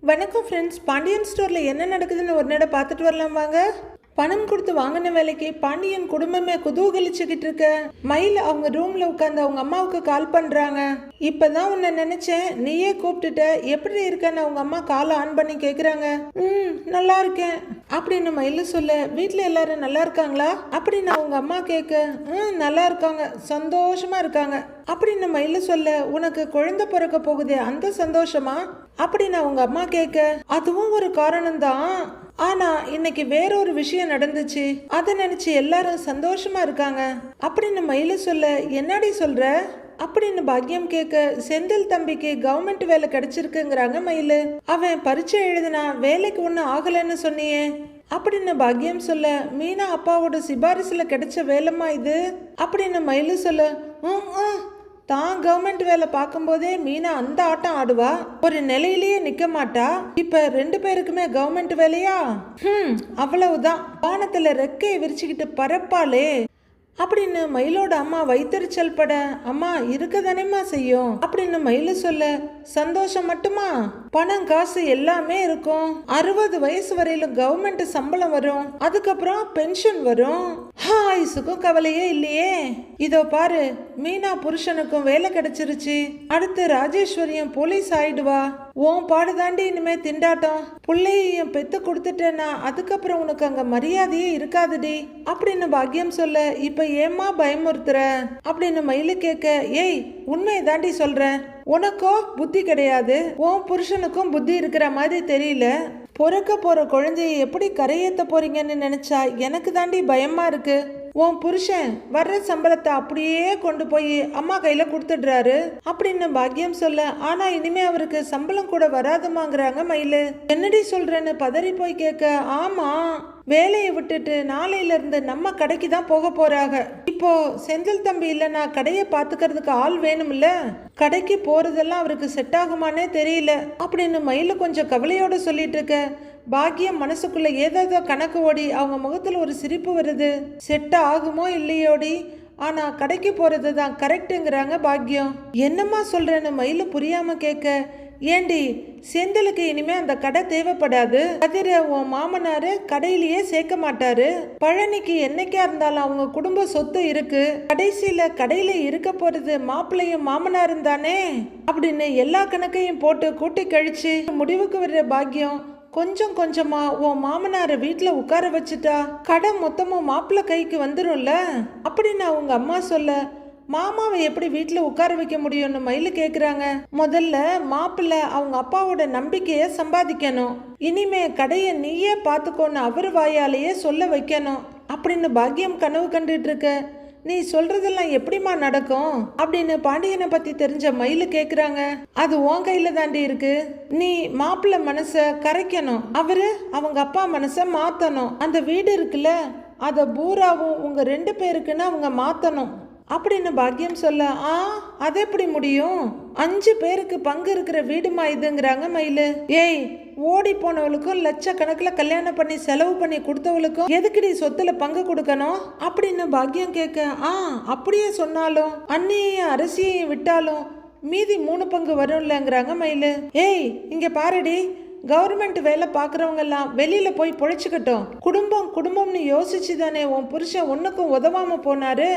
வணக்கம் ஃப்ரெண்ட்ஸ். பாண்டியன் ஸ்டோரில் என்ன நடக்குதுன்னு ஒரு நேரம் பார்த்துட்டு வரலாம் வாங்க. பணம் கொடுத்து வாங்கின வேலைக்கு பாண்டியன் குடும்பமே குதூகலிச்சுக்கிட்டு இருக்க மயில் அவங்க ரூம்ல உட்காந்து அவங்க அம்மாவுக்கு கால் பண்றாங்க. இப்பதான் உன்னை நினைச்சேன், நீயே கூப்பிட்டுட்ட, எப்படி இருக்கன்னு அவங்க அம்மா காலை ஆன் பண்ணி கேக்குறாங்க. நல்லா இருக்கேன் அப்படின்னு மயில் சொல்ல, வீட்டுல எல்லாரும் நல்லா இருக்காங்களா அப்படின்னு அவங்க அம்மா கேட்க, நல்லா இருக்காங்க, சந்தோஷமா இருக்காங்க அப்படின்னு மயில் சொல்ல, உனக்கு குழந்தை பிறக்க போகுதே அந்த சந்தோஷமா அப்படின்னு அவங்க அம்மா கேட்க, அதுவும் ஒரு காரணம் தான், ஆனா இன்னைக்கு வேறொரு விஷயம் நடந்துச்சு, அதை நினைச்சு எல்லாரும் சந்தோஷமா இருக்காங்க அப்படின்னு மயில் சொல்ல, என்னடி சொல்ற அப்படின்னு பாக்கியம் கேட்க, செந்தில் தம்பிக்கு கவர்மெண்ட் வேலை கிடைச்சிருக்குங்கிறாங்க மயில். அவன் பரீட்சை எழுதினா வேலைக்கு ஒன்றும் ஆகலைன்னு சொன்னியே அப்படின்னு பாக்கியம் சொல்ல, மீனா அப்பாவோட சிபாரிசுல கிடைச்ச வேலைமா இது அப்படின்னு மயில் சொல்ல, தான் கவர்மெண்ட் வேலை பார்க்கும்போதே மீனா அந்த ஆட்டம் ஆடுவா, ஒரு நிலையிலேயே நிக்க மாட்டா. இப்ப 2 பேருக்குமே கவர்மெண்ட் வேலையா? அவ்வளவுதான், வானத்துல ரெக்கையை விரிச்சுக்கிட்டு பறப்பாளே அப்படின்னு மயிலோட அம்மா வைத்தறிச்சல் பட, அம்மா இருக்கதானேம்மா செய்யும் அப்படின்னு மயில சொல்ல, சந்தோஷம் மட்டுமா? பணம் காசு எல்லாமே இருக்கும். 60 வயசு வரையிலும் கவர்மெண்ட் சம்பளம் வரும், அதுக்கப்புறம் பென்ஷன் வரும். ஆயுசுக்கும் கவலையே இல்லையே. இதோ பாரு, மீனா புருஷனுக்கும் வேலை கிடைச்சிருச்சு, அடுத்து ராஜேஸ்வரியும் போலீஸ் ஆயிடுவா. உன் பாடுதாண்டி இனிமே திண்டாட்டம். பிள்ளையையும் பெத்து கொடுத்துட்டேன்னா அதுக்கப்புறம் உனக்கு அங்க மரியாதையே இருக்காதுடி அப்படின்னு பாக்கியம் சொல்ல, இப்ப ஏம்மா பயமுறுத்துற அப்படின்னு மயிலு கேட்க, ஏய் உண்மையை தாண்டி சொல்றேன், உனக்கோ புத்தி கிடையாது, உன் புருஷனுக்கும் புத்தி இருக்கிற மாதிரி தெரியல. பொறுக்க போற குழந்தைய எப்படி கரையேற்ற போறீங்கன்னு நினைச்சா எனக்கு தாண்டி பயமா இருக்கு. உன் புருஷன் வர்ற சம்பளத்தை அப்படியே கொண்டு போய் அம்மா கையில கொடுத்துடுறாரு அப்படின்னு பாக்கியம் சொல்ல, ஆனா இனிமே அவருக்கு சம்பளம் கூட வராதுமாங்கிறாங்க மயிலு. என்னடி சொல்றேன்னு பதறி போய் கேட்க, ஆமா, வேலையை விட்டுட்டு நாளையில இருந்து நம்ம கடைக்கு தான் போக போறாங்க. இப்போ செந்தில் தம்பி இல்லைன்னா கடையை பாத்துக்கிறதுக்கு ஆள் வேணும்ல, கடைக்கு போறதெல்லாம் அவருக்கு செட் ஆகுமானே தெரியல அப்படின்னு மயிலு கொஞ்சம் கவலையோட சொல்லிட்டு இருக்க, பாக்கியம் மனசுக்குள்ள ஏதோ கணக்கு ஓடி அவங்க முகத்துல ஒரு சிரிப்பு வருது. செட் ஆகுமோ இல்லையோடி, ஆனா கடைக்கு போறது தான் கரெக்டுங்கிறாங்க பாக்கியம். என்னம்மா சொல்றேன்னு மயிலு புரியாம கேட்க, ஏண்டி செந்திலுக்கு இனிமே அந்த கடை தேவைப்படாது, கதிர உன் மாமனாரு கடையிலேயே சேர்க்க மாட்டாரு, பழனிக்கு என்னைக்கா இருந்தாலும் அவங்க குடும்ப சொத்து இருக்கு, கடைசியில கடையில இருக்க போறது மாப்பிள்ளையும் மாமனாரும் தானே அப்படின்னு எல்லா கணக்கையும் போட்டு கூட்டி கழிச்சு முடிவுக்கு வர்ற பாக்கியம், கொஞ்சம் கொஞ்சமா உன் மாமனாரை வீட்டுல உட்கார வச்சுட்டா கடை மொத்தமும் மாப்பிள்ளை கைக்கு வந்துரும்ல அப்படின்னு அவங்க அம்மா சொல்ல, மாமாவை எப்படி வீட்டுல உட்கார வைக்க முடியும்னு மயிலு கேக்குறாங்க. முதல்ல மாப்பிள்ளை அவங்க அப்பாவோட நம்பிக்கைய சம்பாதிக்கணும், இனிமே கடையை நீயே பாத்துக்கோன்னு அவர் வாயாலேயே சொல்ல வைக்கணும் அப்படின்னு பாக்கியம் கனவு கண்டுட்டு இருக்க. நீ சொல்றதெல்லாம் எப்படிமா நடக்கும் அப்படின்னு பாண்டியனை பத்தி தெரிஞ்ச மயிலு கேக்குறாங்க. அது உன் கையில தாண்டி இருக்கு, நீ மாப்பிள்ளை மனச கரைக்கணும், அவரு அவங்க அப்பா மனச மாத்தணும், அந்த வீடு இருக்குல்ல அத பூராவும் உங்க 2 பேருக்குன்னு அவங்க மாத்தணும் அப்படின்னு பாக்கியம் சொல்ல, அது எப்படி முடியும், 5 பேருக்கு பங்கு இருக்கிற வீடுமா இதுங்கிறாங்க மயிலு. ஏய், ஓடி போனவளுக்கும் லட்சக்கணக்கில் கல்யாணம் பண்ணி செலவு பண்ணி கொடுத்தவளுக்கும் எதுக்குடி சொத்துல பங்கு கொடுக்கணும் அப்படின்னு பாக்கியம் கேட்க, அப்படியே சொன்னாலும் அண்ணியையும் அரசியையும் விட்டாலும் மீதி 3 பங்கு வரும்லங்கிறாங்க மயிலு. ஏய் இங்க பாருடி, கவர்மெண்ட் வேலை பார்க்குறவங்க எல்லாம் வெளியில போய் பொழைச்சுக்கிட்டோம், குடும்பம் குடும்பம்னு யோசிச்சு தானே உன் புருஷன் ஒன்னுக்கும் உதவாம போனாரு,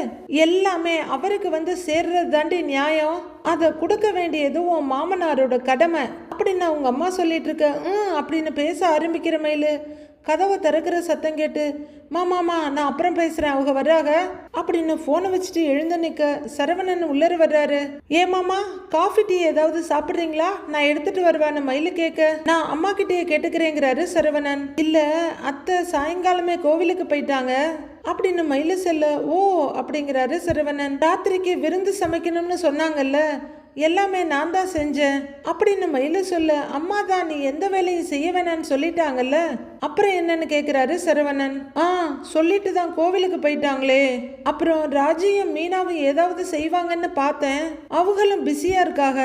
எல்லாமே அவருக்கு வந்து சேர்றது தாண்டி நியாயம், அதை கொடுக்க வேண்டியது உன் மாமனாரோட கடமை அப்படின்னு அவங்க அம்மா சொல்லிட்டு இருக்க. அப்படின்னு பேச ஆரம்பிக்கிற மயிலு கதவை திறக்கிற சத்தம் கேட்டு, மாமாமா நான் அப்புறம் பேசுறேன், அவங்க வர்றாங்க அப்படின்னு போனை வச்சுட்டு எழுந்து நிக்க சரவணன் உள்ளர வர்றாரு. ஏமாமா காஃபி டீ ஏதாவது சாப்பிட்றீங்களா, நான் எடுத்துட்டு வருவேன்னு மயிலு கேட்க, நான் அம்மா கிட்டேயே கேட்டுக்கிறேங்கிறாரு சரவணன். இல்ல அத்தை சாயங்காலமே கோவிலுக்கு போயிட்டாங்க அப்படின்னு மயிலு செல்ல, ஓ அப்படிங்கிறாரு சரவணன். ராத்திரிக்கு விருந்து சமைக்கணும்னு சொன்னாங்கல்ல, எல்லாமே நான் தான் செஞ்சேன் அப்படின்னு மயிலு சொல்ல, அம்மா தான் நீ எந்த வேலையும் செய்ய வேணான்னு சொல்லிட்டாங்கல்ல, அப்புறம் என்னன்னு கேக்குறாரு சரவணன். சொல்லிட்டு தான் கோவிலுக்கு போயிட்டாங்களே, அப்புறம் ராஜியும் மீனாவும் ஏதாவது செய்வாங்கன்னு பார்த்தேன், அவங்களும் பிஸியா இருக்காங்க,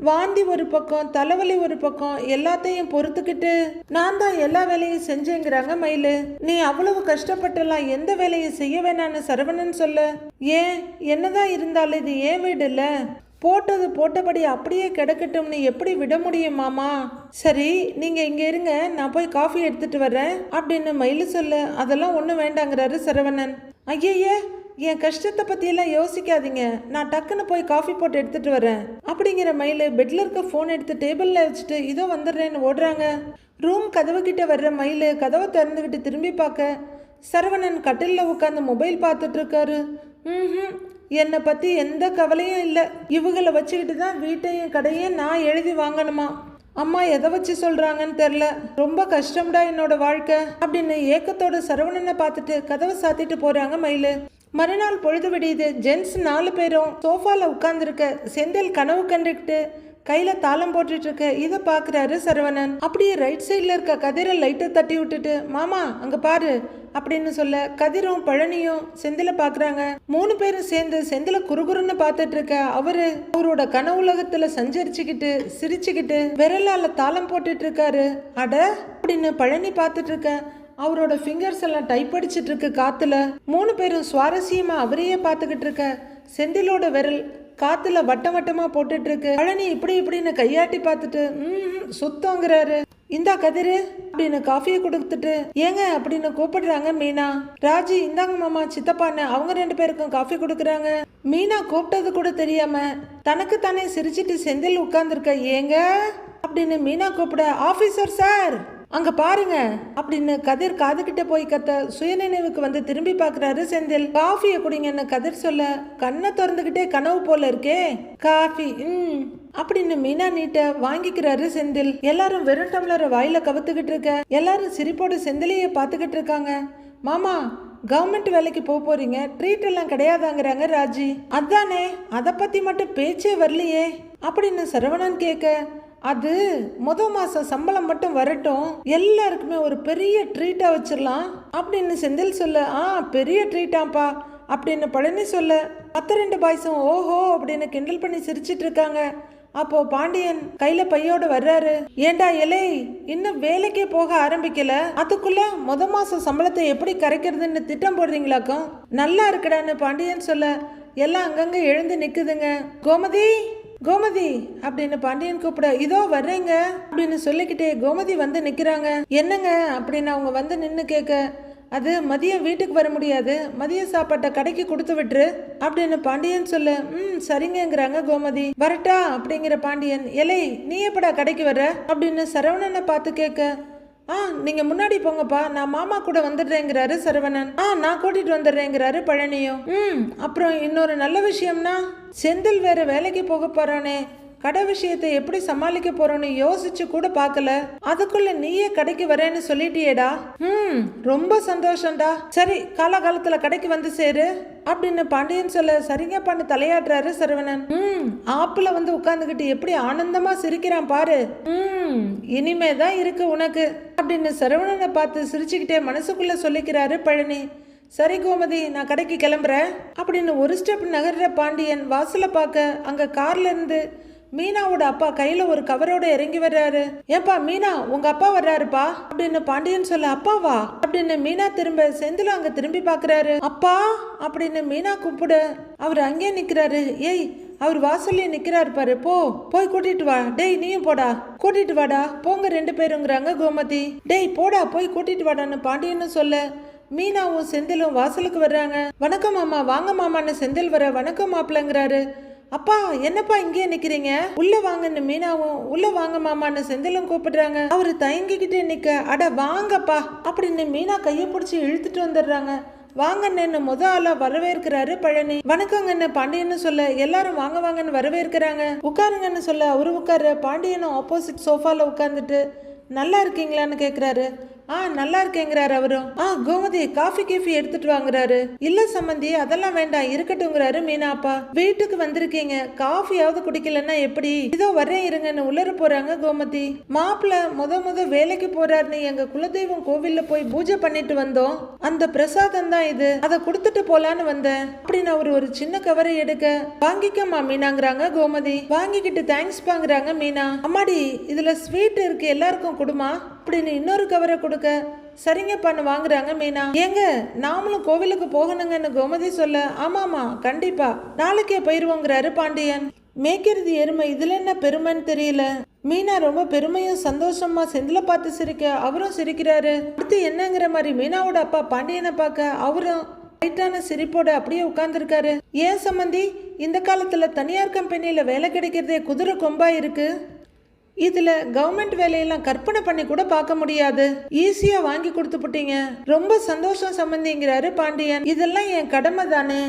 வாந்தி ஒரு பக்கம் தலைவலி ஒரு பக்கம் எல்லாத்தையும் பொறுத்துக்கிட்டு நான் தான் எல்லா வேலையும் செஞ்சேங்கிறாங்க மயிலு. நீ அவ்வளவு கஷ்டப்பட்டுலாம் எந்த வேலையும் செய்ய வேணான்னு சரவணன் சொல்ல, ஏன் என்னதான் இருந்தாலும் இது ஏன் வீடு இல்ல, போட்டது போட்டபடி அப்படியே கிடக்கட்டும்னு எப்படி விட முடியும் மாமா? சரி நீங்க இங்க இருங்க, நான் போய் காஃபி எடுத்துட்டு வர்றேன் அப்படின்னு மயிலு சொல்ல. அதெல்லாம் ஒன்றும் வேண்டாங்கிறாரு சரவணன். ஐயையே, என் கஷ்டத்தை பற்றியெல்லாம் யோசிக்காதீங்க, நான் டக்குன்னு போய் காஃபி போட்டு எடுத்துட்டு வரேன் அப்படிங்கிற மயிலு பெட்ல இருக்க ஃபோன் எடுத்து டேபிளில் வச்சுட்டு இதோ வந்துடுறேன்னு ஓடுறாங்க. ரூம் கதவு கிட்ட வர்ற மயிலு கதவை திறந்துக்கிட்டு திரும்பி பார்க்க சரவணன் கட்டிலில் உட்காந்து மொபைல் பார்த்துட்டு இருக்காரு. என்னை பற்றி எந்த கவலையும் இல்லை, இவங்களை வச்சுக்கிட்டு தான் வீட்டையும் கடையும் நான் எழுதி வாங்கணுமா? அம்மா எதை வச்சு சொல்கிறாங்கன்னு தெரில, ரொம்ப கஷ்டம்டா என்னோட வாழ்க்கை அப்படின்னு ஏக்கத்தோட சரவணனை பார்த்துட்டு கதவை சாத்திட்டு போகிறாங்க மயிலு. மறுநாள் பொழுது விடியுது. ஜென்ஸ் 4 பேரும் சோஃபாவில் உட்காந்துருக்க செந்தில் கனவு கண்டுக்கிட்டு கையில் தாளம் போட்டுட்டு இருக்க இதை பார்க்குறாரு சரவணன். அப்படியே ரைட் சைடில் இருக்க கதிரை லைட்டை தட்டி விட்டுட்டு மாமா அங்கே பாரு அப்படின்னு சொல்ல கதிரும் பழனியும் செந்தில பார்க்குறாங்க. 3 பேரும் சேர்ந்து செந்தில குறுகுறுன்னு பார்த்துட்டு இருக்க அவரோட கனவுலகத்தில் சஞ்சரிச்சுக்கிட்டு சிரிச்சுக்கிட்டு விரலால தாளம் போட்டுட்டு இருக்காரு. அட அப்படின்னு பழனி பார்த்துட்டு இருக்க அவரோட ஃபிங்கர்ஸ் எல்லாம் டைப் அடிச்சிட்டு இருக்கு காத்துல. 3 பேரும் சுவாரஸ்யமா அவரையே பார்த்துக்கிட்டு இருக்க செந்திலோட விரல் காத்துல வட்டம் வட்டமா போட்டுட்டு இருக்கு. பழனி இப்படின்னு கையாட்டி பார்த்துட்டு சுத்தங்கிறாரு. இந்தா கதிரு அப்படின்னு காஃபியை கொடுத்துட்டு ஏங்க அப்படின்னு கூப்பிடுறாங்க மீனா. ராஜி இந்தாங்க மாமா சித்தப்பான்னு அவங்க 2 பேருக்கும் காஃபி கொடுக்குறாங்க. மீனா கூப்பிட்டது கூட தெரியாம தனக்கு தானே சிரிச்சிட்டு செந்தில் உட்கார்ந்துருக்க. ஏங்க அப்படின்னு மீனா கூப்பிட ஆபீசர் சார் அங்க பாருங்க அப்படின்னு கதிர் காதுகிட்ட போய் கத்த சுயநினைவுக்கு வந்து திரும்பி பார்க்கறாரு செந்தில். காஃபியை குடிங்கன்னு கதிர் சொல்ல கண்ணை திறந்துகிட்டே கனவு போல இருக்கே காஃபி அப்படின்னு மீனா நீட்ட வாங்கிக்கிறாரு செந்தில். எல்லாரும் வெறும் டம்ளரை வாயில கவுத்துக்கிட்டு இருக்க எல்லாரும் சிரிப்போடு செந்திலையே பார்த்துக்கிட்டு இருக்காங்க. மாமா கவர்மெண்ட் வேலைக்கு போறீங்க, ட்ரீட் எல்லாம் கிடையாதாங்கிறாங்க ராஜி. அதானே, அதை பத்தி மட்டும் பேச்சே வரலையே அப்படின்னு சரவணன் கேட்க அது மாசம் சம்பளம் மட்டும் வரட்டும், எல்லாருக்குமே ஒரு பெரிய ட்ரீட்டா வச்சிடலாம் அப்படின்னு செந்தில் சொல்ல பெரிய ட்ரீட்டாப்பா அப்படின்னு பழனி சொல்ல 2 பாய்ஸும் ஓஹோ அப்படின்னு கிண்டல் பண்ணி சிரிச்சிட்டு இருக்காங்க. அப்போ பாண்டியன் கையில பையோட வர்றாரு. ஏண்டா இலை இன்னும் வேலைக்கே போக ஆரம்பிக்கல, அதுக்குள்ள மாசம் சம்பளத்தை எப்படி கரைக்கிறதுன்னு திட்டம் போடுறீங்களாக்கும்? நல்லா இருக்குடான்னு பாண்டியன் சொல்ல எல்லாம் அங்கங்க எழுந்து நிக்குதுங்க. கோமதி கோமதி அப்படின்னு பாண்டியன் கூப்பிட இதோ வர்றேங்க அப்படின்னு சொல்லிக்கிட்டே கோமதி வந்து நிக்கிறாங்க. என்னங்க அப்படின்னு அவங்க வந்து நின்று கேட்க அது மதியம் வீட்டுக்கு வர முடியாது, மதிய சாப்பாட்டை கடைக்கு கொடுத்து விட்டுரு அப்படின்னு பாண்டியன் சொல்ல சரிங்கிறாங்க கோமதி. வரட்டா அப்படிங்கிற பாண்டியன் எலை நீ எப்படா கடைக்கு வர அப்படின்னு சரவணனை பார்த்து கேட்க நீங்க முன்னாடி போங்கப்பா, நான் மாமா கூட வந்துடுறேங்கிறாரு சரவணன். நான் கூட்டிட்டு வந்துடுறேங்கிறாரு பழனியும். அப்புறம் இன்னொரு நல்ல விஷயம்னா செந்தில் வேற வேலைக்கு போக போறானே, கடை விஷயத்தை எப்படி சமாளிக்க போறோன்னு யோசிச்சு கூட பார்க்கல, அதுக்குள்ள நீயே கடைக்கு வரேன்னு சொல்லிட்டியேடா. ரொம்ப சந்தோஷம்டா, சரி காலகாலத்துல கடைக்கு வந்து சேரு அப்படின்னு பாண்டியன் சொல்ல சரிங்கப்பான்னு தலையாடுறாரு சரவணன். ஆப்புல வந்து உட்கார்ந்துகிட்டு எப்படி ஆனந்தமா சிரிக்கிறான் பாரு, இனிமேதான் இருக்கு உனக்கு அப்படின்னு சரவணனை பார்த்து சிரிச்சுக்கிட்டே மனசுக்குள்ள சொல்லிக்கிறாரு பழனி. சரி கோமதி நான் கடைக்கு கிளம்புறேன் அப்படின்னு ஒரு ஸ்டெப் நகர்ற பாண்டியன் வாசல பார்க்க அங்க கார்ல இருந்து மீனாவோட அப்பா கையில ஒரு கவரோட இறங்கி வர்றாரு. ஏப்பா மீனா உங்க அப்பா வர்றாருப்பா அப்படின்னு பாண்டியன் சொல்ல அப்பாவா அப்படின்னு மீனா திரும்ப செந்தில அங்க திரும்பி பாக்குறாரு. அப்பா அப்படின்னு மீனா கூப்பிட அவர் அங்கே நிக்கிறாரு. ஏய் அவர் வாசல்ல நிக்கிறாரு பாரு, போய் கூட்டிட்டு வா. டேய் நீயும் போடா, கூட்டிட்டு வாடா போங்க 2 பேருங்கிறாங்க கோமதி. டேய் போடா போய் கூட்டிட்டு வாடான்னு பாண்டியன்னு சொல்ல மீனாவும் செந்திலும் வாசலுக்கு வர்றாங்க. வணக்கம் மாமா வாங்க மாமான்னு செந்தில் வர வணக்கம் மாப்பிள்ளங்கிறாரு. அப்பா என்னப்பா இங்கே நிக்கிறீங்க, உள்ள வாங்கன்னு மீனாவும் உள்ள வாங்க மாமான்னு செந்திலும் கூப்பிடுறாங்க. அவரு தயங்கிக்கிட்டே நிக்க அட வாங்கப்பா அப்படின்னு மீனா கையை பிடிச்சி இழுத்துட்டு வந்துடுறாங்க. வாங்கன்னு ஆளா வரவேற்கிறாரு பழனி. வணக்கங்கன்னு பாண்டியன்னு சொல்ல எல்லாரும் வாங்க வாங்கன்னு வரவேற்கிறாங்க. உட்காருங்கன்னு சொல்ல அவரு உட்கார பாண்டியனும் ஆப்போசிட் சோஃபால உட்கார்ந்துட்டு நல்லா இருக்கீங்களான்னு கேக்குறாரு. நல்லா இருக்கேங்கிறாரு அவரும். கோமதி காஃபி கேஃபி எடுத்துட்டு வாங்குறாரு. இல்ல சம்பந்தி அதெல்லாம் வேண்டாம் இருக்கட்டும்ங்கிறாரு மீனா அப்பா. வீட்டுக்கு வந்திருக்கீங்க காஃபியாவது குடிக்கலன்னா எப்படி, இதோ வரேன் இருங்கன்னு உள்ளர போறாங்க கோமதி. மாப்பிள்ள முத வேலைக்கு போறாருன்னு எங்க குலதெய்வம் கோவில்ல போய் பூஜை பண்ணிட்டு வந்தோம், அந்த பிரசாதம் தான் இது, அதை கொடுத்துட்டு போலான்னு வந்தேன் அப்படின்னு அவர் ஒரு சின்ன கவரை எடுக்க வாங்கிக்கமா மீனாங்கிறாங்க கோமதி. வாங்கிக்கிட்டு தேங்க்ஸ் பாங்கிறாங்க மீனா. அம்மாடி இதுல ஸ்வீட் இருக்கு எல்லாருக்கும் கொடுமா அப்படின்னு இன்னொரு கவரை கொடுக்க சரிங்க பண்ண வாங்குறாங்க மீனா. ஏங்க நாமளும் கோவிலுக்கு போகணுங்கன்னு கோமதி சொல்ல ஆமாமா கண்டிப்பா நாளைக்கே போயிருவோங்கிறாரு பாண்டியன். மேய்க்கிறது எருமை, இதுல என்ன பெருமைன்னு தெரியல. மீனா ரொம்ப பெருமையும் சந்தோஷமா செந்தில பார்த்து சிரிக்க அவரும் சிரிக்கிறாரு. அடுத்து என்னங்கிற மாதிரி மீனாவோட அப்பா பாண்டியனை பார்க்க அவரும் லைட்டான சிரிப்போட அப்படியே உட்கார்ந்துருக்காரு. ஏன் சம்மந்தி, இந்த காலத்துல தனியார் கம்பெனியில வேலை கிடைக்கிறதே குதிரை கொம்பா இருக்கு. இதுல கவர்மெண்ட் வேலையெல்லாம் கற்பனை பண்ணி கூட பார்க்க முடியாது. ஈஸியா வாங்கி கொடுத்துட்டீங்க, ரொம்ப சந்தோஷம் சம்மந்திங்கிறாரு பாண்டியன். இதெல்லாம் என் கடமை தானே,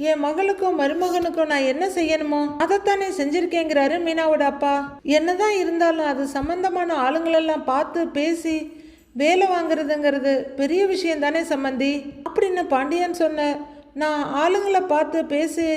என் மகளுக்கும் மருமகனுக்கும் நான் என்ன செய்யணுமோ அதைத்தானே செஞ்சிருக்கேங்கிறாரு மீனாவோட அப்பா. என்னதான் இருந்தாலும் அது சம்பந்தமான ஆளுங்களெல்லாம் பார்த்து பேசி வேலை வாங்குறதுங்கிறது பெரிய விஷயம் தானே சம்மந்தி அப்படின்னு பாண்டியன் சொன்ன. நான் ஆளுங்களை பார்த்து பேசி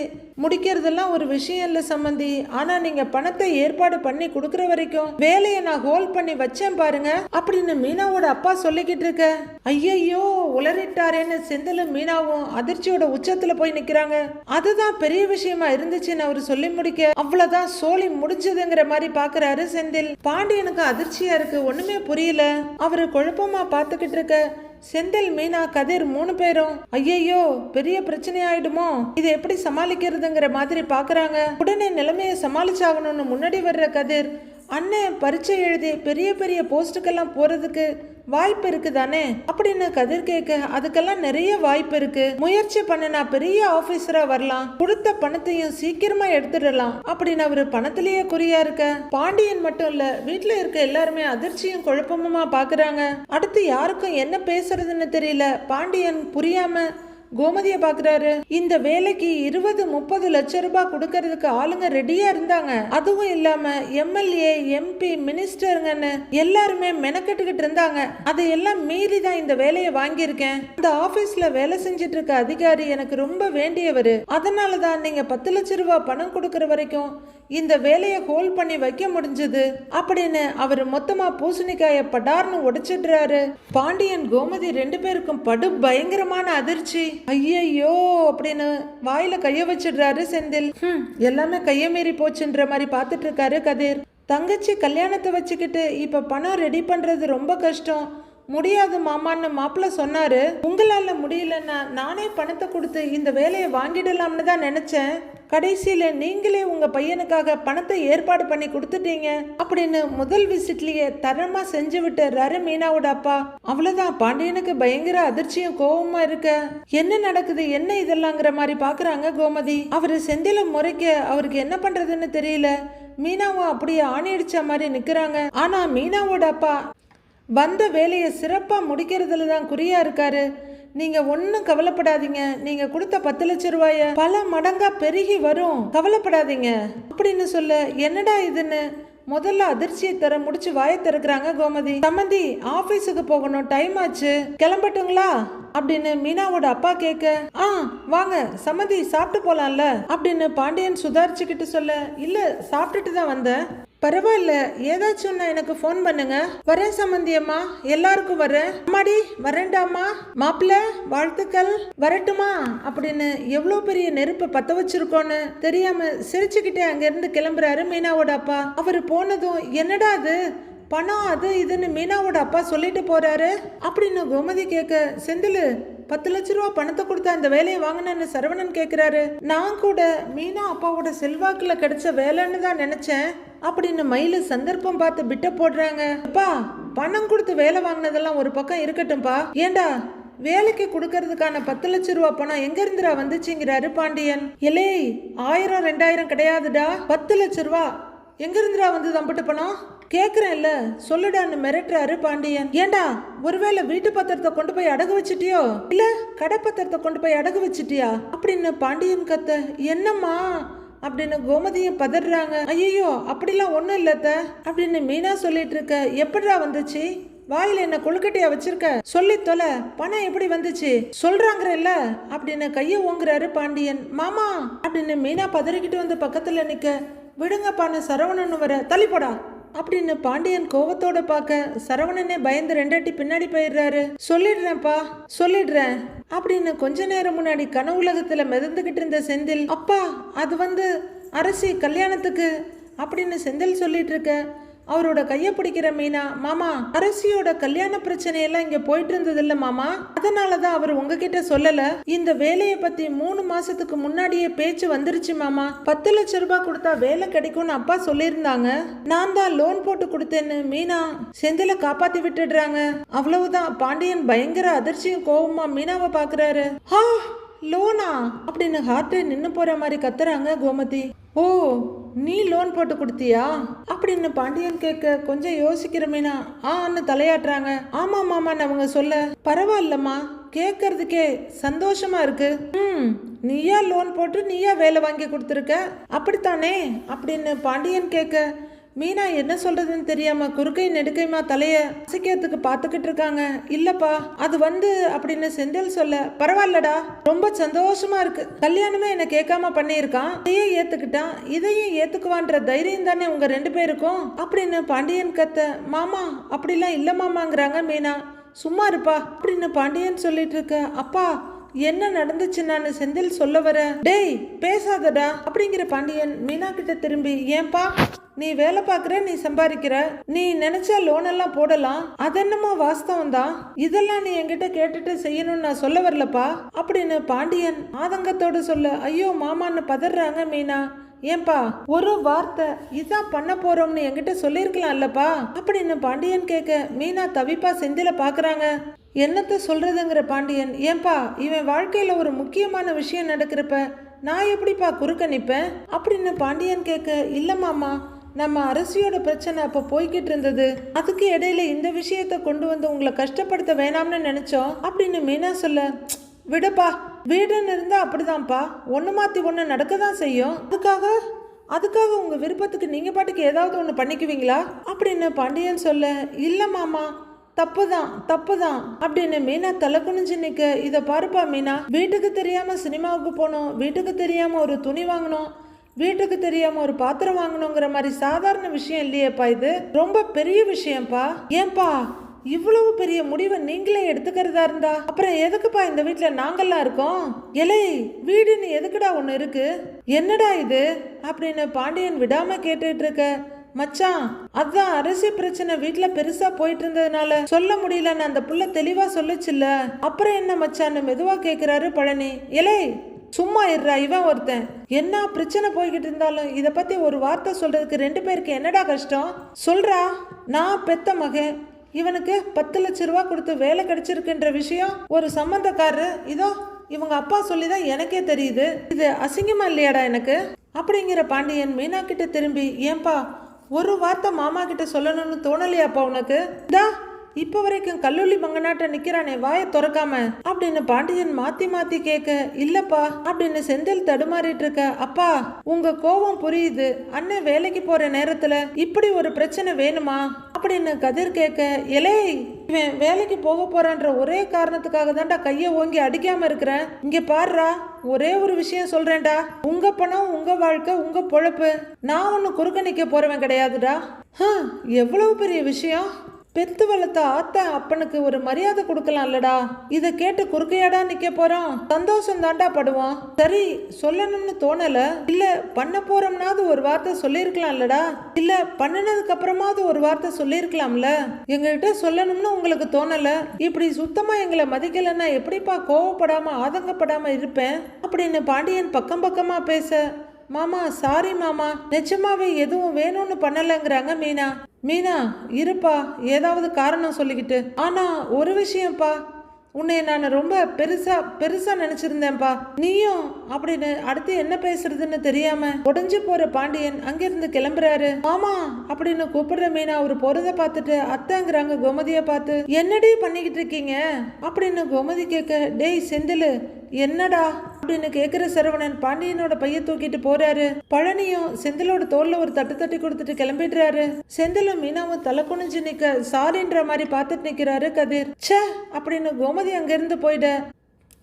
முடிக்கிறதெல்லாம் ஒரு விஷயம் இல்லை சம்மந்தி. ஆனா நீங்க பணத்தை ஏற்பாடு பண்ணி கொடுக்குற வரைக்கும் வேலையை நான் ஹோல்ட் பண்ணி வச்சேன் பாருங்க அப்படின்னு மீனாவோட அப்பா சொல்லிக்கிட்டு இருக்க. ஐயையோ உளறிட்டாரேன்னு செந்திலும் மீனாவும் அதிர்ச்சியோட உச்சத்துல போய் நிக்கிறாங்க. அதுதான் பெரிய விஷயமா இருந்துச்சுன்னு அவரு சொல்லி முடிக்க அவ்வளவுதான் சோழி முடிஞ்சதுங்கிற மாதிரி பாக்குறாரு செந்தில். பாண்டியனுக்கு அதிர்ச்சியா இருக்கு, ஒண்ணுமே புரியல. அவரு குழப்பமா பாத்துக்கிட்டு இருக்க செந்தில், மீனா, கதிர் 3 பேரும் ஐயையோ பெரிய பிரச்சனை ஆயிடுமோ, இதை எப்படி சமாளிக்கிறதுங்கிற மாதிரி பாக்குறாங்க. உடனே நிலைமையை சமாளிச்சாகணும்னு முன்னாடி வர்ற கதிர், அண்ணன் பரீட்சை எழுதி பெரிய பெரிய போஸ்டுக்கெல்லாம் போறதுக்கு வாய்ப்பு இருக்கு தானே அப்படின்னு கதிர் கேட்க, அதுக்கெல்லாம் நிறைய வாய்ப்பு இருக்கு, முயற்சி பண்ணினா பெரிய ஆபீசரா வரலாம், கொடுத்த பணத்தையும் சீக்கிரமா எடுத்துடலாம் அப்படின்னு அவரு பணத்திலேயே குறியா இருக்க. பாண்டியன் மட்டும் இல்ல, வீட்டுல இருக்க எல்லாருமே அதிர்ச்சியும் குழப்பமுமா பாக்குறாங்க. அடுத்து யாருக்கும் என்ன பேசுறதுன்னு தெரியல. பாண்டியன் புரியாம கோமதியை பாக்குறாரு. இந்த வேலைக்கு 20-30 லட்சம் ரூபாய் கொடுக்கறதுக்கு ஆளுங்க ரெடியா இருந்தாங்க. அதுவும் இல்லாம எம்எல்ஏ, எம்பி, மினிஸ்டருங்கன்னு எல்லாருமே மெனக்கெட்டுக்கிட்டு இருந்தாங்க. அதையெல்லாம் மீறி தான் இந்த வேலையை வாங்கியிருக்கேன். இந்த ஆபீஸ்ல வேலை செஞ்சிட்டு இருக்க அதிகாரி எனக்கு ரொம்ப வேண்டியவர். அதனாலதான் நீங்க 10 லட்சம் ரூபாய் பணம் கொடுக்கற வரைக்கும் இந்த வேலையை ஹோல்ட் பண்ணி வைக்க முடிஞ்சது அப்படின்னு அவர் மொத்தமா பூசணிக்காய படார்னு உடைச்சிடுறாரு. பாண்டியன், கோமதி 2 பேருக்கும் படு பயங்கரமான அதிர்ச்சி. ஐயையோ அப்படின்னு வாயில கைய வச்சிடுறாரு செந்தில். எல்லாமே கைய மீறி போச்சுன்ற மாதிரி பாத்துட்டு இருக்காரு கதிர். தங்கச்சி கல்யாணத்தை வச்சுக்கிட்டு இப்ப பணம் ரெடி பண்றது ரொம்ப கஷ்டம், முடியாது மாமான்னு மாப்பிள்ள சொன்னாரு. உங்களால முடியலன்னா நானே பணத்தை கொடுத்து இந்த வேலையை வாங்கிடலாம்னு தான் நினைச்சேன். கடைசியில நீங்களே உங்க பையனுக்காக பணத்தை ஏற்பாடு பண்ணி கொடுத்துட்டீங்க அப்படின்னு முதல் விசிட்லயே தரமா செஞ்சு விட்டாரு மீனாவோட அப்பா. அவ்வளவுதான், பாண்டியனுக்கு பயங்கர அதிர்ச்சியும் கோபமா இருக்க. என்ன நடக்குது, என்ன இதெல்லாங்கிற மாதிரி பாக்குறாங்க கோமதி. அவரு செந்தில முறைக்க அவருக்கு என்ன பண்றதுன்னு தெரியல. மீனாவும் அப்படியே ஆணி அடிச்ச மாதிரி நிக்கிறாங்க. ஆனா மீனாவோட அப்பா வந்த வேலையை சிறப்பா முடிக்கிறதுல தான் குறியா இருக்காரு. நீங்க ஒன்னும் கவலைப்படாதீங்க, நீங்க கொடுத்த 10 லட்சம் ரூபாய பல மடங்கா பெருகி வரும், கவலைப்படாதீங்க அப்படின்னு சொல்ல, என்னடா இதுன்னு முதல்ல அதிர்ச்சியை தர முடிச்சு வாயை திறக்கிறாங்க கோமதி. சம்மந்தி, ஆபீஸுக்கு போகணும், டைம் ஆச்சு, கிளம்பட்டுங்களா அப்படின்னு மீனாவோட அப்பா கேட்க, வாங்க சம்மந்தி சாப்பிட்டு போலாம்ல அப்படின்னு பாண்டியன் சுதாரிச்சுக்கிட்டு சொல்ல, இல்ல சாப்பிட்டுட்டு தான் வந்தேன். பரவாயில்ல, ஏதாச்சும் எனக்கு ஃபோன் பண்ணுங்க. வரேன் சம்மந்தியம்மா, எல்லாருக்கும் வரேன். அம்மாடி வரேன்டாமா, மாப்பிள்ள வாழ்த்துக்கள், வரட்டுமா அப்படின்னு எவ்வளோ பெரிய நெருப்பை பத்த வச்சிருக்கோன்னு தெரியாம சிரிச்சுக்கிட்டே அங்கிருந்து கிளம்புறாரு மீனாவோட அப்பா. அவரு போனதும் என்னடா அது பணம் அது இதுன்னு மீனாவோட அப்பா சொல்லிட்டு போறாரு அப்படின்னு கோமதி கேட்க, செந்தில் 10 லட்சம் ரூபா பணத்தை கொடுத்தா அந்த வேலையை வாங்கினு சரவணன் கேட்கிறாரு. நான் கூட மீனா அப்பாவோட செல்வாக்குல கிடைச்ச வேலைன்னு தான் நினைச்சேன் அப்படின்னு மயிலு சந்தர்ப்பம் பார்த்து பிட்ட போடுறாங்க. அப்பா, பணம் கொடுத்து வேலை வாங்கினதெல்லாம் ஒரு பக்கம் இருக்கட்டும்பா, ஏண்டா வேலைக்கு கொடுக்கறதுக்கான 10 லட்சம் ரூபா பணம் எங்க இருந்துடா வந்துச்சுங்கிறாரு பாண்டியன். எலே 1000-2000 கிடையாதுடா, 10 லட்சம் ரூபா எங்க இருந்துடா வந்து தம்பிட்டு பணம் கேக்குறேன்ல, சொல்லுடான்னு மிரட்டுறாரு பாண்டியன். ஏண்டா ஒருவேளை வீட்டு பத்திரத்தை கொண்டு போய் அடகு வச்சிட்டியோ, இல்ல கடை பத்திரத்தை கொண்டு போய் அடகு வச்சிட்டியா அப்படின்னு பாண்டியன் கத்த. என்னம்மா அப்படின்னு கோமதியும் பதறாங்க. ஐயோ அப்படிலாம் ஒண்ணும் இல்லத்த அப்படின்னு மீனா சொல்லிட்டு இருக்க. எப்படிடா வந்துச்சு, வாயில என்ன கொழுக்கட்டையா வச்சிருக்க, சொல்லி தொலை, பணம் எப்படி வந்துச்சு சொல்றாங்கல்ல அப்படின்னு கைய ஓங்குறாரு பாண்டியன். மாமா அப்படின்னு மீனா பதறிக்கிட்டு வந்து பக்கத்துல நிக்க, விடுங்கப்பான்னு சரவணன் வர, தள்ளி போடா அப்படின்னு பாண்டியன் கோவத்தோட பார்க்க சரவணனே பயந்து 2 அடி பின்னாடி போயிடுறாரு. சொல்லிடுறேன்ப்பா சொல்லிடுறேன் அப்படின்னு கொஞ்ச நேரம் முன்னாடி கனவுலகத்துல மிதந்துகிட்டு இருந்த செந்தில், அப்பா அது அரசி கல்யாணத்துக்கு அப்படின்னு செந்தில் சொல்லிட்டு இருக்க. அவரோட கையை பிடிக்கிற மீனா, மாமா அரசியோட கல்யாண பிரச்சனையெல்லாம் இங்க போயிட்டு இருந்தது இல்ல மாமா, அதனாலதான் அவர் உங்ககிட்ட சொல்லல. இந்த வேலையை பத்தி 3 மாசத்துக்கு முன்னாடியே பேச்சு வந்துருச்சு மாமா. 10 லட்சம் ரூபாய் கொடுத்தா வேலை கிடைக்கும்னு அப்பா சொல்லியிருந்தாங்க. நான் தான் லோன் போட்டு கொடுத்தேன்னு மீனா செந்தில காப்பாத்தி விட்டுடுறாங்க. அவ்வளவுதான். பாண்டியன் பயங்கர அதிர்ச்சியும் கோவமா மீனாவை பாக்குறாரு. லோனா அப்படின்னு ஹார்ட்டே நின்னு போற மாதிரி கத்துறாங்க கோமதி. ஓ, நீ லோன் போட்டு கொடுத்தியா அப்படின்னு பாண்டியன் கேட்க கொஞ்சம் யோசிக்கிற மீனா ஆன்னு தலையாட்டுறாங்க. ஆமா மாமான்னு அவங்க சொல்ல, பரவாயில்லம்மா, கேட்கறதுக்கே சந்தோஷமா இருக்கு. நீயா லோன் போட்டு நீயா வேலை வாங்கி கொடுத்துருக்க அப்படித்தானே அப்படின்னு பாண்டியன் கேட்க மீனா என்ன சொல்றதுன்னு தெரியாம குறுக்கை நெடுக்கைமா தலைய அசைக்கிறதுக்கு பாத்துக்கிட்டு இருக்காங்க. இல்லப்பா அது அப்படின்னு செந்தில் சொல்ல, பரவாயில்லடா, ரொம்ப சந்தோஷமா இருக்கு. கல்யாணமே என்ன கேட்காம பண்ணியிருக்கான், இதையே ஏத்துக்கிட்டான், இதையும் ஏத்துக்குவான்ற தைரியம் தானே உங்க 2 பேருக்கும் அப்படின்னு பாண்டியன் கத்த. மாமா அப்படிலாம் இல்ல மாமாங்கிறாங்க மீனா. சும்மா இருப்பா அப்படின்னு பாண்டியன் சொல்லிட்டு இருக்க. அப்பா என்ன நடந்துச்சு நான் செந்தில் சொல்ல வர. டேய் பேசாதடா அப்படிங்கிற பாண்டியன் மீனா கிட்ட திரும்பி, ஏன்பா நீ வேலை பார்க்குற, நீ சம்பாதிக்கிற, நீ நினைச்சா லோன் எல்லாம் போடலாம், அதென்னமோ வாஸ்தவம் தான், இதெல்லாம் நீ என்கிட்ட கேட்டுட்டு செய்யணும்னு நான் சொல்ல வரலப்பா அப்படின்னு பாண்டியன் ஆதங்கத்தோடு சொல்ல. ஐயோ மாமான்னு பதறாங்க மீனா. ஏன்பா ஒரு வார்த்தை இதான் பண்ண போறோம்னு என்கிட்ட சொல்லிருக்கலாம்லப்பா அப்படின்னு பாண்டியன் கேட்க மீனா தவிப்பா செந்தில பாக்குறாங்க. என்னத்த சொல்றதுங்கிற பாண்டியன். ஏன்பா இவன் வாழ்க்கையில ஒரு முக்கியமான விஷயம் நடக்கிறப்ப நான் எப்படிப்பா குறுக்க நிப்பேன் அப்படின்னு பாண்டியன் கேட்க, இல்ல மாமா, நம்ம அரசியோட பிரச்சனை அப்ப போய்கிட்டு இருந்தது, அதுக்கு இடையில இந்த விஷயத்த கொண்டு வந்து உங்களை கஷ்டப்படுத்த வேணாம்னு நினைச்சோம் அப்படின்னு மீனா சொல்ல. விடுப்பா, வீடுன்னு இருந்தா அப்படிதான்ப்பா, ஒன்று மாற்றி ஒன்று நடக்க தான் செய்யும், அதுக்காக உங்க விருப்பத்துக்கு நீங்க பாட்டுக்கு ஏதாவது ஒன்று பண்ணிக்குவீங்களா அப்படின்னு பாண்டியன் சொல்ல. இல்ல மாமா, தப்புதான் அப்படின்னு மீனா தலை குனிஞ்சு நிக்க. இதை பாருப்பா மீனா, வீட்டுக்கு தெரியாம சினிமாவுக்கு போனோம், வீட்டுக்கு தெரியாம ஒரு துணி வாங்கணும், வீட்டுக்கு தெரியாம ஒரு பாத்திரம் வாங்கணுங்கிற மாதிரி சாதாரண விஷயம் இல்லையேப்பா, இது ரொம்ப பெரிய விஷயம்ப்பா. ஏன்பா இவ்வளவு பெரிய முடிவை நீங்களே எடுத்துக்கிறதா இருந்தா அப்புறம் எதுக்குப்பா இந்த வீட்டுல நாங்கெல்லாம் இருக்கோம்? எலை வீடுன்னு எதுக்குடா ஒண்ணு இருக்கு, என்னடா இது அப்படின்னு பாண்டியன் விடாம கேட்டுட்டு இருக்க. மச்சான் அதான் அரசி பிரச்சனை வீட்டுல பெருசா போயிட்டு இருந்ததுனால சொல்ல முடியலன்னு அந்த புள்ள தெளிவா சொல்லுச்சுல்ல, அப்புறம் என்ன மச்சான்னு மெதுவா கேக்குறாரு பழனி. எலை சும்மா இருறா, இவன் ஒருத்தன் என்ன பிரச்சனை போய்கிட்டு இருந்தாலும் இத பத்தி ஒரு வார்த்தை சொல்றதுக்கு 2 பேருக்கு என்னடா கஷ்டம் சொல்றா. நான் பெத்த மகன், இவனுக்கு 10 லட்சம் ரூபா கொடுத்து வேலை கிடைச்சிருக்குன்ற விஷயம் ஒரு சம்பந்தக்காரரு இதோ இவங்க அப்பா சொல்லிதான் எனக்கே தெரியுது, இது அசிங்கமா இல்லையாடா எனக்கு அப்படிங்கிற பாண்டியன் மீனா கிட்ட திரும்பி, ஏன்பா ஒரு வார்த்தை மாமா கிட்ட சொல்லணும்னு தோணலையாப்பா உனக்கு? இப்ப வரைக்கும் கல்லூலி மங்கநாட்ட நிக்கிறானே வாயை திறக்காம அப்படின்னு பாண்டியன் மாத்தி கேட்க. இல்லப்பா அப்படின்னு செந்தில் தடுமாறிட்டு இருக்க. அப்பா உங்க கோபம் புரியுது, அண்ணன் வேலைக்கு போற நேரத்துல இப்படி ஒரு பிரச்சனை வேணுமா அப்படின்னு கதிர் கேட்க. எலே இவன் வேலைக்கு போக போறான்ற ஒரே காரணத்துக்காக தான்டா கைய ஓங்கி அடிக்காம இருக்கிறேன். இங்க பாருடா, ஒரே ஒரு விஷயம் சொல்றேன்டா, உங்க பணம் உங்க வாழ்க்கை உங்க பொழப்பு, நான் ஒண்ணு குறுக்க நிக்க போறவன் கிடையாதுடா. எவ்வளவு பெரிய விஷயம், பெத்து வளர்த்த ஆத்தா அப்பனுக்கு ஒரு மரியாதை கொடுக்கலாம்லடா, இதை கேட்டு குறுக்கையாடா நிக்க போறோம், சந்தோஷம் தாண்டா படுவோம். சரி சொல்லணும்னு தோணல, இல்ல பண்ண போறோம்னாவது ஒரு வார்த்தை சொல்லிருக்கலாம்லடா, இல்ல பண்ணினதுக்கு அப்புறமாவது ஒரு வார்த்தை சொல்லிருக்கலாம்ல, எங்ககிட்ட சொல்லணும்னு உங்களுக்கு தோணல, இப்படி சுத்தமா எங்களை மதிக்கலன்னா எப்படிப்பா கோவப்படாம ஆதங்கப்படாம இருப்பேன் அப்படின்னு பாண்டியன் பக்கம் பக்கமா பேச. மாமா சாரி மாமா, நிஜமாவே எதுவும் வேணும்னு பண்ணலங்கிறாங்க மீனா. மீனா இருப்பா, ஏதாவது காரணம் சொல்லிக்கிட்டு. ஆனா ஒரு விஷயம்ப்பா, உன்னை நான் ரொம்ப பெருசா நினைச்சிருந்தேன்ப்பா, நீயும் அப்படின்னு அடுத்து என்ன பேசுறதுன்னு தெரியாம உடஞ்சு போற பாண்டியன் அங்கிருந்து கிளம்புறாரு. ஆமா அப்படின்னு கூப்பிடுற மீனா அவர் போறத பார்த்துட்டு அத்தைங்கிறாங்க கோமதிய பார்த்து. என்னடி பண்ணிக்கிட்டு இருக்கீங்க அப்படின்னு கோமதி கேட்க. டேய் செந்திலு என்னடா அப்படின்னு கேக்குற சரவணன் பாண்டியனோட பைய தூக்கிட்டு போறாரு. பழனியும் செந்திலோட தோல்ல ஒரு தட்டு தட்டி கொடுத்துட்டு கிளம்பிடுறாரு. செந்திலும் மீனாவும் தலை குனிஞ்சு நிக்க சாரின்ற மாதிரி பார்த்துட்டு நிக்கிறாரு கதிர். ச்சே அப்படின்னு கோமதி அங்கிருந்து போயிட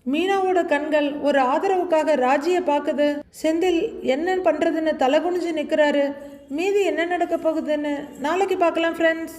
மீனாவோட கண்கள் ஒரு ஆதரவுக்காக ராஜிய பாக்குது. செந்தில் என்ன பண்றதுன்னு தலை குனிஞ்சு நிக்கிறாரு. மீதி என்ன நடக்க போகுதுன்னு நாளைக்கு பார்க்கலாம் ஃப்ரெண்ட்ஸ்.